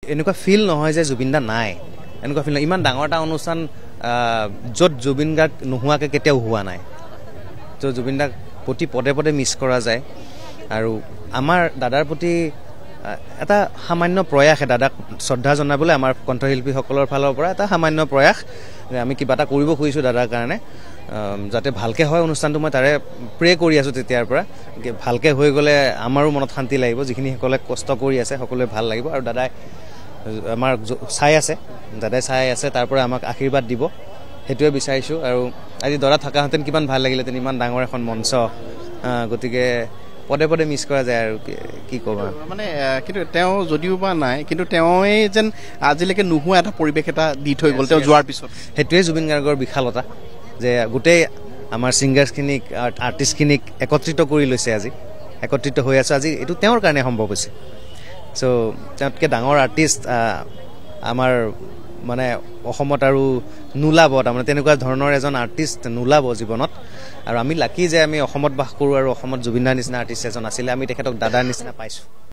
এনেকুৱা ফিল নহয় যে জুবিন দা নাই, এনেকুৱা ফিল নহয়। ইমান ডাঙৰ এটা অনুষ্ঠান য'ত জুবিন গাৰ্গ নোহোৱাকৈ কেতিয়াও হোৱা নাই। তো জুবিন দাক প্ৰতি পদে পদে মিছ কৰা যায়। আৰু আমাৰ দাদাৰ প্ৰতি এটা সামান্য প্ৰয়াস, দাদাক শ্ৰদ্ধা জনাবলৈ আমাৰ কণ্ঠশিল্পীসকলৰ ফালৰ পৰা এটা সামান্য প্ৰয়াস যে আমি কিবা এটা কৰিব খুজিছোঁ দাদাৰ কাৰণে, যাতে ভালকৈ হয় অনুষ্ঠানটো। মই তাৰে প্ৰে কৰি আছোঁ তেতিয়াৰ পৰা, ভালকৈ হৈ গ'লে আমাৰো মনত শান্তি লাগিব, যিখিনিসকলে কষ্ট কৰি আছে সকলোৱে ভাল লাগিব। আৰু দাদাই আমাৰ চাই আছে, দাদাই চাই আছে, তাৰ পৰা আমাক আশীৰ্বাদ দিব, সেইটোৱে বিচাৰিছোঁ। আৰু আজি দৰা থকাহেঁতেন কিমান ভাল লাগিলেহেঁতেন, ইমান ডাঙৰ এখন মঞ্চ। গতিকে পদে পদে মিছ কৰা যায় আৰু কি ক'বা মানে। কিন্তু তেওঁ যদিও বা নাই, কিন্তু তেওঁৱেই যেন আজিলৈকে নোহোৱা এটা পৰিৱেশ এটা দি থৈ গ'ল তেওঁ যোৱাৰ পিছত। সেইটোৱে জুবিন গাৰ্গৰ বিশালতা, যে গোটেই আমাৰ ছিংগাৰ্ছখিনিক আৰ্টিষ্টখিনিক একত্ৰিত কৰি লৈছে, আজি একত্ৰিত হৈ আছোঁ। আজি এইটো তেওঁৰ কাৰণে সম্ভৱ হৈছে। চ' তেওঁতকৈ ডাঙৰ আৰ্টিষ্ট আমাৰ মানে অসমত আৰু নোলাব, তাৰমানে তেনেকুৱা ধৰণৰ এজন আৰ্টিষ্ট নোলাব জীৱনত। আৰু আমি লাকি যে আমি অসমত বাস কৰোঁ আৰু অসমত জুবিন দাৰ নিচিনা আৰ্টিষ্ট এজন আছিলে, আমি তেখেতক দাদাৰ নিচিনা পাইছোঁ।